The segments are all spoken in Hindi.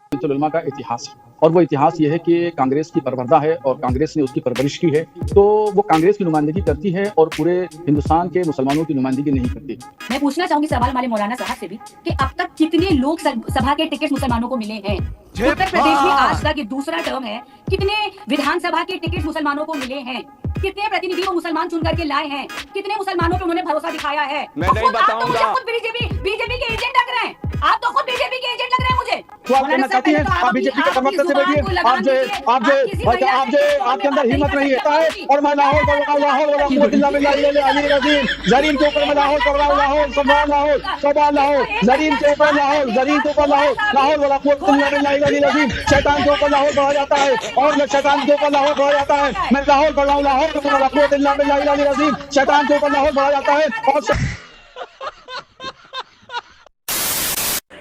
जमीयतुल उलमा का इतिहास है और वो इतिहास ये है कि कांग्रेस की परवरदा है और कांग्रेस ने उसकी परवरिश की है, तो वो कांग्रेस की नुमाइंदगी करती है और पूरे हिंदुस्तान के मुसलमानों की नुमाइंदगी नहीं करती। मैं पूछना चाहूंगी सवाल हमारे मौलाना साहब से भी कि अब तक कितने लोक सभा के टिकट मुसलमानों को मिले हैं। उत्तर प्रदेश में आज तक ये दूसरा टर्म है, कितने विधानसभा के टिकट मुसलमानों को मिले हैं, कितने प्रतिनिधि वो मुसलमान चुन करके लाए हैं, कितने मुसलमानों पे उन्होंने भरोसा दिखाया है। मैं नहीं बताऊंगा। आप तो बीजेपी के एजेंट लग रहे हैं, आप तो खुद बीजेपी के एजेंट लग रहे हैं मुझे। तो आप कहना चाहती हैं आप बीजेपी के कमर से बैठिए, आपके अंदर हिम्मत नहीं है और मैं लाहौर कर रहा हूं, लाहौर वाला कुव्वत इल्ला बिल्लाह अली रजीम जरीन के ऊपर मैं लाहौर कर रहा हूं, लाहौर सुभान लाहौर जरीन के ऊपर लाहौर, जरीन के ऊपर लाहौर, लाहौर वाला कुव्वत इल्ला बिल्लाह अली रजीम। शैतान के ऊपर लाहौर बढ़ा जाता है और शैतान के ऊपर लाहौर बढ़ा जाता है। मैं लाहौर कर रहा हूं, लाहौर वाला कुव्वत इल्ला बिल्लाह अली रजीम। शैतान के ऊपर लाहौर बढ़ा जाता है और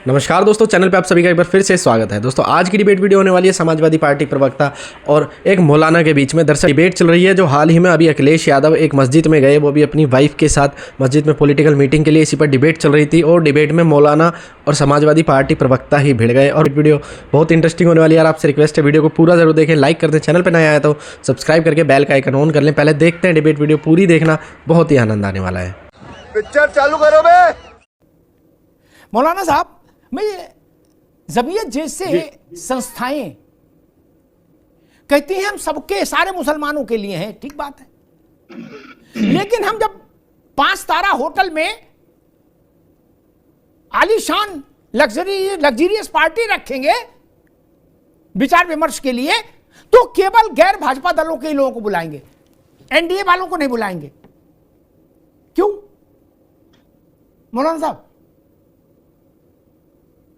नमस्कार दोस्तों, चैनल पे आप सभी का एक बार फिर से स्वागत है। दोस्तों आज की डिबेट वीडियो होने वाली है समाजवादी पार्टी प्रवक्ता और एक मौलाना के बीच में। दरअसल डिबेट चल रही है जो हाल ही में अभी अखिलेश यादव एक मस्जिद में गए, वो भी अपनी वाइफ के साथ मस्जिद में पॉलिटिकल मीटिंग के लिए, इसी पर डिबेट चल रही थी और डिबेट में मौलाना और समाजवादी पार्टी प्रवक्ता ही भिड़ गए। और वीडियो बहुत इंटरेस्टिंग होने वाली है। आपसे रिक्वेस्ट है वीडियो को पूरा जरूर देखें, लाइक कर दें, चैनल पर नया आया तो सब्सक्राइब करके बेल का आइकन ऑन कर लें। पहले देखते हैं डिबेट वीडियो, पूरी देखना, बहुत ही आनंद आने वाला है। पिक्चर चालू करो बे। मौलाना साहब, मैं जमीयत जैसे संस्थाएं कहती हैं हम सबके सारे मुसलमानों के लिए हैं, ठीक बात है, लेकिन हम जब 5 तारा होटल में आलीशान लग्जरियस पार्टी रखेंगे विचार विमर्श के लिए, तो केवल गैर भाजपा दलों के लोगों को बुलाएंगे, एनडीए वालों को नहीं बुलाएंगे। क्यों मौलाना साहब?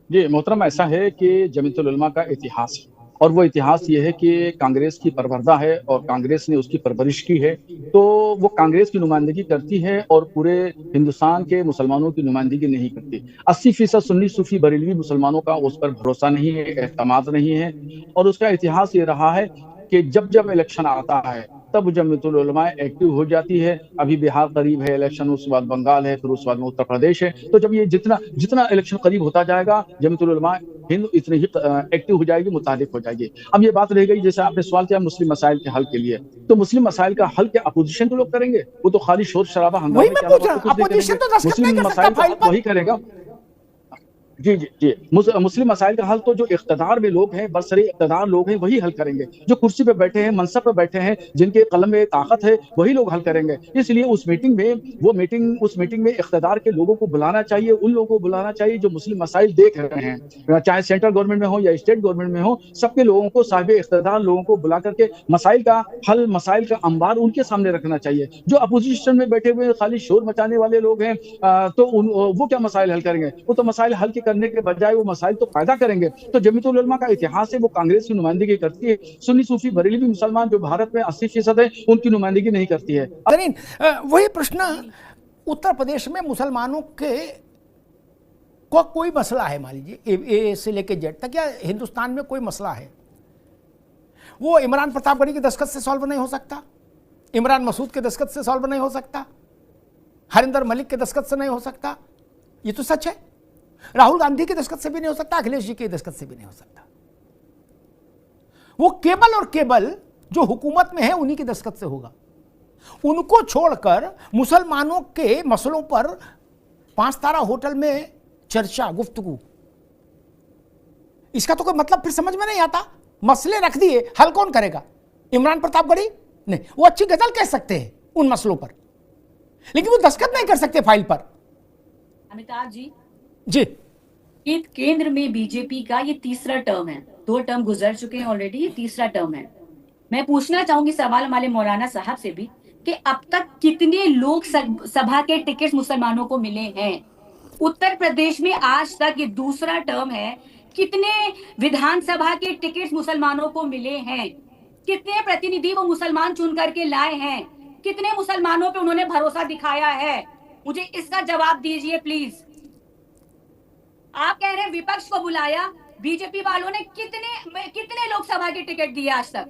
जी मोहतरम, ऐसा है कि जमीयतुल उलमा का इतिहास है और वो इतिहास ये है कि कांग्रेस की परवरदा है और कांग्रेस ने उसकी परवरिश की है, तो वो कांग्रेस की नुमाइंदगी करती है और पूरे हिंदुस्तान के मुसलमानों की नुमाइंदगी नहीं करती। 80% सुन्नी सूफी बरेलवी मुसलमानों का उस पर भरोसा नहीं है, एतमाद नहीं है और उसका इतिहास ये रहा है कि जब जब इलेक्शन आता है तब जमीयतुल उलमा एक्टिव हो जाती है। अभी बिहार करीब है इलेक्शन, उसके बाद बंगाल है, फिर उसके बाद में उत्तर प्रदेश है। तो जब ये जितना जितना इलेक्शन करीब होता जाएगा जमीयतुल उलमा हिंद इतनी ही एक्टिव हो जाएगी, मुतारिफ हो जाएगी। अब ये बात रह गई, जैसे आपने सवाल किया मुस्लिम मसाइल के हल के लिए, तो मुस्लिम मसाइल का हल क्या अपोजिशन के लोग करेंगे? वो तो खाली शोर शराबा हंगामे के अलावा कुछ नहीं करेंगे। मुस्लिम मसाइल का हल वही करेगा। जी जी जी, मुस्लिम मसाइल का हल तो जो इख्तदार में लोग हैं, बरसरे इख्तदार लोग हैं, वही हल करेंगे। जो कुर्सी पे बैठे हैं, मनसब पे बैठे हैं, जिनके कलम में ताकत है, वही लोग हल करेंगे। इसलिए उस मीटिंग में इख्तदार के लोगों को बुलाना चाहिए, उन लोगों को बुलाना चाहिए जो मुस्लिम मसाइल देख रहे हैं, चाहे सेंट्रल गवर्नमेंट में हो या स्टेट गवर्नमेंट में हो, सबके लोगों को, साहिब इख्तदार लोगों को बुला करके मसाइल का हल, मसाइल का अंबार उनके सामने रखना चाहिए। जो अपोजिशन में बैठे हुए खाली शोर मचाने वाले लोग हैं, तो वो क्या मसाइल हल करेंगे? वो तो मसाइल हल करने के बजाय वो मसाइल तो पैदा करेंगे। तो जमीयतुल उलमा का इतिहास है, वो कांग्रेस की नुमाइंदगी करती है। सुन्नी सूफी बरेलवी मुसलमान जो भारत में 80% है, उनकी नुमाइंदगी नहीं करती है। वही प्रश्न, उत्तर प्रदेश में मुसलमानों के को कोई मसला है, मान लीजिए ए से लेके जेड तक, या हिंदुस्तान में कोई मसला है, वो इमरान प्रतापगढ़ी के दस्तखत से सॉल्व नहीं हो सकता, इमरान मसूद के दस्तखत से सॉल्व नहीं हो सकता, हरिंदर मलिक के दस्तखत से नहीं हो सकता, ये तो सच है। राहुल गांधी के दस्तखत से भी नहीं हो सकता, अखिलेश जी के दस्तखत से भी नहीं हो सकता। वो केवल और केवल जो हुकूमत में है उन्हीं के दस्तखत से होगा। उनको छोड़कर मुसलमानों के मसलों पर 5 तारा होटल में चर्चा, गुफ्तगू, इसका तो कोई मतलब फिर समझ में नहीं आता। मसले रख दिए, हल कौन करेगा? इमरान प्रतापगढ़ी नहीं, वो अच्छी गजल कह सकते हैं उन मसलों पर, लेकिन वो दस्तखत नहीं कर सकते फाइल पर। अमिताभ जी, केंद्र में बीजेपी का ये तीसरा टर्म है, 2 टर्म गुजर चुके हैं ऑलरेडी, ये तीसरा टर्म है। मैं पूछना चाहूंगी सवाल हमारे मौलाना साहब से भी कि अब तक कितने लोक सभा के टिकट मुसलमानों को मिले हैं। उत्तर प्रदेश में आज तक ये दूसरा टर्म है, कितने विधानसभा के टिकट मुसलमानों को मिले हैं, कितने प्रतिनिधि वो मुसलमान चुन करके लाए हैं, कितने मुसलमानों पे उन्होंने भरोसा दिखाया है? मुझे इसका जवाब दीजिए प्लीज। आप कह रहे हैं विपक्ष को बुलाया, बीजेपी वालों ने कितने लोकसभा के टिकट दिए आज तक?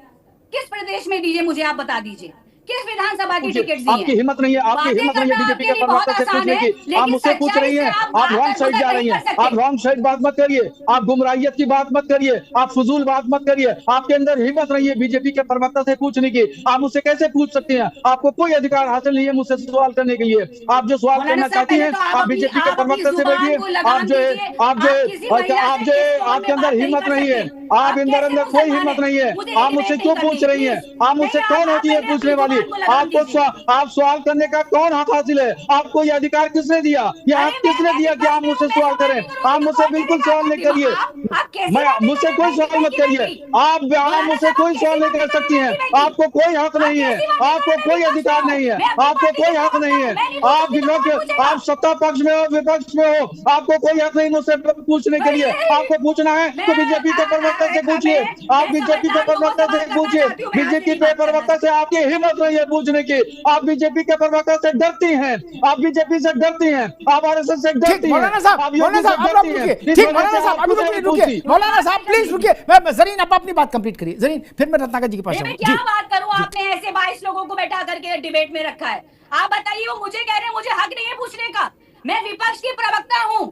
किस प्रदेश में दिए, मुझे आप बता दीजिए। किस विधानसभा की पूछिए, टिकट दी आपकी है? हिम्मत नहीं है, आपकी बातें हिम्मत नहीं है करना बीजेपी आपके के लिए बहुत प्रवक्ता से आसान पूछने है, की। आप लेकिन मुझसे पूछ सच्चाई रही से हैं, आप आप रॉन्ग भागकर साइड गुजर जा नहीं रही कर हैं, सकते। आप रॉन्ग साइड बात मत करिए, आप गुमराहियत की बात मत करिए, आप फजूल बात मत करिए। आपके अंदर हिम्मत नहीं है बीजेपी के प्रवक्ता से पूछने की। आप मुझसे कैसे पूछ सकते हैं? आपको कोई अधिकार हासिल नहीं है मुझसे सवाल करने के लिए। आप जो सवाल मौलाना करना साहब, चाहती पहले हैं, तो आप बीजेपी के आप अपनी प्रवक्ता से जुबान बैठिए। को आप लगाम जो है, दीजिए। आप जो आप है, किसी महिला आप से जो इस है, टोन आपके में अंदर बात नहीं हिम्मत कर नहीं है, सकते। आप अंदर कैसे अंदर कोई मुसलमान हिम्मत हैं? नहीं है। मुझे आप ये मुझसे डिबेट नहीं क्यों करनी पूछ रही हैं? प्लीज। आप मुझसे नहीं, कौन आप होती है पहले पूछने अपनी वाली? जुबान को लगाम आपको दीजिए। आप सवाल करने का कौन हक हासिल है? आपको ये अधिकार किसने दिया? ये हक अरे किसने मैं दिया कि विपक्ष आप में हूँ, मुझसे मैं सवाल सवाल करें? नहीं करूंगी आप तो मुझसे कौन बिल्कुल अधिकार सवाल नहीं करती हूँ? करिए। आप कैसी मैं बातें कर मुझसे रहे कोई हैं? सवाल मैं मत की करिए। बैठी। आप मौलाना मुझसे साहब, आप कोई कैसी सवाल नहीं बातें कर कर रहे सकती हैं? हैं। मैं की बैठी। आपको कोई हक आप नहीं है, कैसी बातें कर आपको रहे हैं? कोई विपक्ष में अधिकार हूँ, नहीं है, मैं अपनी आपको पार्टी कोई के हक प्रवक्ता नहीं हूँ, है। मैं नहीं आप पूछूंगी तो कौन पूछेगा? आप सत्ता पक्ष में हो, विपक्ष में हो, आपको कोई हक नहीं मुझसे पूछने के वही लिए। यही आपको पूछना है मैं तो बीजेपी के प्रवक्ता से पूछिए। आप मैं बीजेपी के समझदार लोगों प्रवक्ता से से बात करना पूछिए। चाहती हूँ, मैं आपसे बीजेपी नहीं के बात करना प्रवक्ता से चाहती। आपकी हिम्मत नहीं है पूछने की। आप बीजेपी के प्रवक्ता से डरती हैं, आप बीजेपी से डरती हैं, आप आरएसएस से ठीक डरती हैं, आप योगी मौलाना से साहब अब डरती आप हैं। रुकिए। इस ठीक वजह मौलाना से साहब आप अभी मुझसे रुकिए नहीं रुकिए पूछती। मौलाना बात साहब नहीं प्लीज करनी रुकिए। मैं जरीन आप अपनी बात कंप्लीट करिए। जरीन फिर मैं रत्नाकर जी के पास मैं जाऊंगा क्या जी। बात करूं? आपने ऐसे 22 लोगों को बैठा करके डिबेट में रखा है। आप बताइए, वो मुझे कह रहे हैं मुझे हक नहीं है पूछने का। मैं विपक्ष की प्रवक्ता हूं।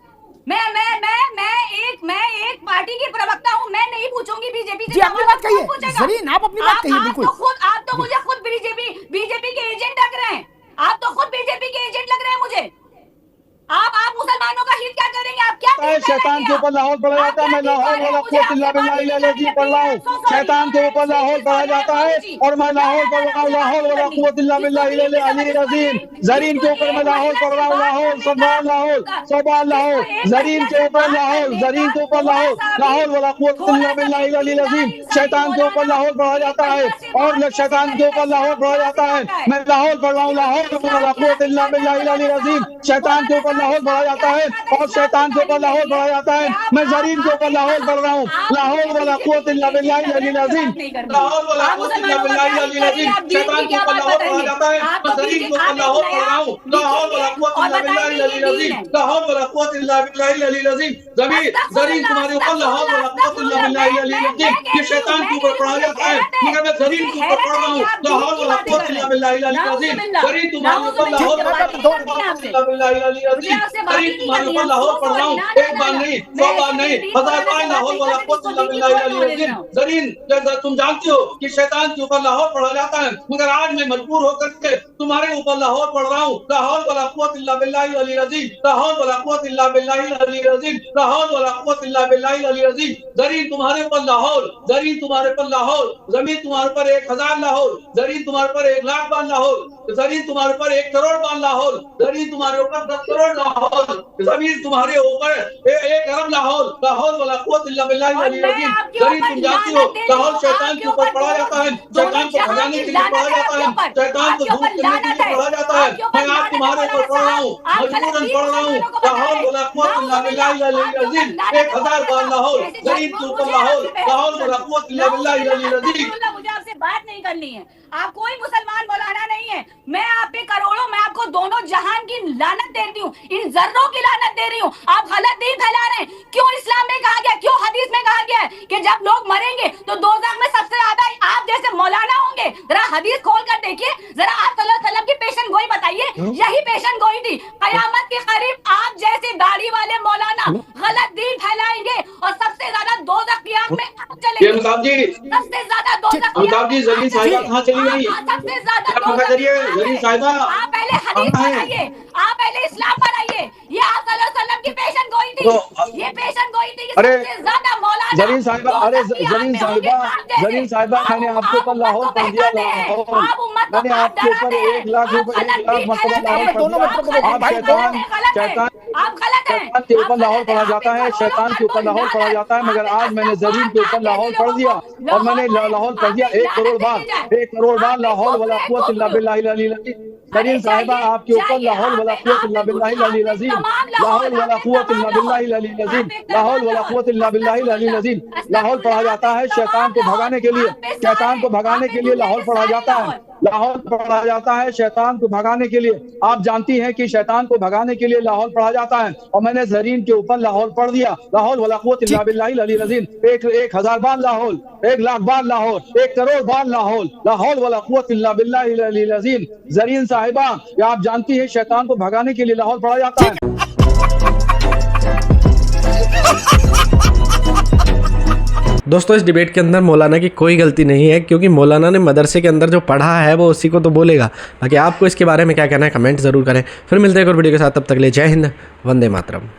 मैं एक पार्टी की प्रवक्ता हूं। मैं नहीं पूछूंगी बीजेपी से जी अपनी सवाल, बात तो कौन कहिए पूछेगा? जरीन आप अपनी बात कहिए बिल्कुल। आप तो मुझे खुद बीजेपी के एजेंट लग रहे हैं। आप तो खुद बीजेपी के एजेंट लग रहे हैं मुझे। आप मुसलमानों का हित क्या करेंगे? आप क्या दीन शैतान फैलाएंगे? के ऊपर लाहौल पढ़ा आप जाता है। क्या मैं दीन लाहौल पा रहे वाला हैं? मुझे कुव्वत इल्ला आपसे बात बिल्लाह ही नहीं अलैहि करनी है पढ़ रहा प्लीज। आई हूँ। Am so sorry. शैतान के ऊपर लाहौल पढ़ा जाता है और मैं लाहौल पढ़ रहा हूँ। लाहौल वाला कुव्वत इल्ला बिल्लाह अलैहि अज़ीम। जरीन के ऊपर मैं लाहौल पढ़ रहा हूँ। लाहौल सुभान लाहौल सुभान लाहौल। जरीन के ऊपर लाहौल, जरीन के ऊपर लाहौल, लाहौल वाला कुव्वत इल्ला बिल्लाह अलैहि अज़ीम। शैतान के ऊपर लाहौल पढ़ा जाता है और शैतान के ऊपर लाहौल पढ़ा जाता है। मैं लाहौल पढ़ रहा हूँ। लाहौल वाला कुव्वत इल्ला बिल्लाह अलैहि अज़ीम। शैतान के ऊपर लाहौल पढ़ा जाता है और शैतान के ऊपर लाहौल पढ़ा जाता है। मैं जरीन के ऊपर लाहौल पढ़ रहा हूँ। लाहौल वाला कुव्वत इल्ला बिल्लाह अलैहि अज़ीम। लाहौल वाला कुव्वत इल्ला बिल्लाह अलैहि अज़ीम। शैतान के ऊपर लाहौल पढ़ा जाता है। मैं जरीन के ऊपर लाहौल पढ़ रहा हूँ। लाहौल वाला कुव्वत इल्ला बिल्लाह अलैहि अज़ीम। लाहौल वाला कुव्वत इल्ला बिल्लाह अलैहि अज़ीम। जरीन तुम्हारे ऊपर लाहौल वाला कुव्वत इल्ला बिल्लाह अलैहि अज़ीम। ये शैतान के ऊपर पढ़ा जाता है, मगर मैं जरीन के ऊपर पढ़ रहा हूँ। लाहौल वाला कुव्वत इल्ला बिल्लाह अलैहि अज़ीम। जरीन तुम्हारे ऊपर लाहौल वाला कुव्वत इल्ला बिल्लाह अलैहि अज़ीम। जरीन तुम्हारे ऊपर लाहौल पढ़ रहा हूँ। एक बार नहीं, 100 बार नहीं, 1000 बार लाहौल वाला कुव्वत इल्ला बिल्लाह अलैहि अज़ीम। जरीन तुम जानती हो कि शैतान के ऊपर लाहौल पढ़ा जाता है, मगर आज मैं मजबूर होकर के तुम्हारे ऊपर लाहौल पढ़ रहा हूँ। लाहौल वाला कुव्वत इल्ला बिल्लाह अलैहि अज़ीम। लाहौल वाला कुव्वत इल्ला बिल्लाह अलैहि अज़ीम। लाहौल वाला कुव्वत इल्ला बिल्लाह अलैहि अज़ीम। जरीन तुम्हारे ऊपर लाहौल, जरीन तुम्हारे ऊपर लाहौल, जमीन तुम्हारे ऊपर 1000 लाहौल, जरीन तुम्हारे ऊपर 1 लाख बार लाहौल, जमीन तुम्हारे ऊपर 1 करोड़ बार लाहौल, जमीन तुम्हारे ऊपर 10 करोड़ लाहौल, जमीन तुम्हारे ऊपर 1 अरब लाहौल। लाहौल वाला कुव्वत इल्ला बिल्लाह अलैहि अज़ीम। जमीन तुम जानती हो लाहौल शैतान के ऊपर पढ़ा जाता है, शैतान को भगाने के लिए पढ़ा जाता है, शैतान को दूर करने के लिए पढ़ा जाता है। मैं आज तुम्हारे ऊपर पढ़ रहा हूँ, मजबूरन पढ़ रहा हूँ। लाहौल वाला कुव्वत इल्ला बिल्लाह अलैहि अज़ीम। 1000 बार लाहौल, जमीन के ऊपर लाहौल, लाहौल वाला कुव्वत इल्ला बिल्लाह अलैहि अज़ीम। मुझे आपसे बात नहीं करनी है। आप कोई मुसलमान मौलाना नहीं है। मैं आप पे करोड़ों, मैं आपको दोनों जहान की लानत दे रही हूँ, इन जर्रों की लानत दे रही हूँ। आप गलत दीन फैला रहे हैं। क्यों इस्लाम में कहा गया, क्यों हदीस में कहा गया है कि जब लोग मरेंगे तो दोज़ख में सबसे ज्यादा आप जैसे मौलाना होंगे? जरा हदीस खोल कर देखिए, जरा आप सल्लल्लाहु अलैहि वसल्लम की पेशन गोई बताइए। यही पेशन गोई थी। कयामत के करीब आप जैसे दाढ़ी वाले मौलाना गलत दीन फैलाएंगे और सबसे ज्यादा दोज़ख की आग में आप चलेंगे। सबसे ज्यादा दोज़ख की आग में जरीन साहिबा कहाँ चली गई? सबसे ज्यादा जरीन साहिबा आप पहले हदीस पर आइए, आप पहले इस्लाम पर आइए। ये आप सल्लल्लाहु अलैहि वसल्लम की पेशन गोई थी। ये पेशन गोई थी कि सबसे ज्यादा मौलाना जरीन साहिबा, अरे जरीन साहिबा, मैंने आपके ऊपर लाहौल पढ़ दिया। मैंने आपके ऊपर 1 लाख मरतबा लाहौल पढ़ दिया। आप शैतान के ऊपर लाहौल पढ़ा जाता है, शैतान के ऊपर लाहौल पढ़ा जाता है, मगर आज मैंने जरीन के ऊपर लाहौल पढ़ दिया और मैंने लाहौल पढ़ दिया 1 करोड़ बार। 1 करोड़ बार लाहौल वाला कुव्वत इल्ला बिल्लाह अज़ीम। जरीन साहिबा, आपके ऊपर लाहौल वाला कुव्वत इल्ला बिल्लाह अज़ीम। लाहौल वाला कुव्वत इल्ला बिल्लाह अज़ीम। लाहौल वाला कुव्वत इल्ला बिल्लाह अज़ीम। लाहौल पढ़ा जाता है शैतान को भगाने के लिए, शैतान को भगाने के लिए लाहौल पढ़ा जाता है। लाहौल पढ़ा जाता है शैतान को भगाने के लिए। आप जानती हैं कि शैतान को भगाने के लिए लाहौल पढ़ा जाता है, और मैंने ज़रीन के ऊपर लाहौल पढ़ दिया। लाहौल वला कुव्वत इल्ला बिल्लाहिल अलील अज़ीम। 1,000 बार लाहौल, 1,00,000 बार लाहौल, 1 करोड़ बार लाहौल। लाहौल वला कुव्वत इल्ला बिल्लाहिल अलील अज़ीम। ज़रीन साहिबा, या आप जानती हैं शैतान को भगाने के लिए लाहौल पढ़ा जाता है। दोस्तों, इस डिबेट के अंदर मौलाना की कोई गलती नहीं है, क्योंकि मौलाना ने मदरसे के अंदर जो पढ़ा है वो उसी को तो बोलेगा। बाकी आपको इसके बारे में क्या कहना है कमेंट ज़रूर करें। फिर मिलते हैं एक और वीडियो के साथ, तब तक के लिए जय हिंद, वंदे मातरम।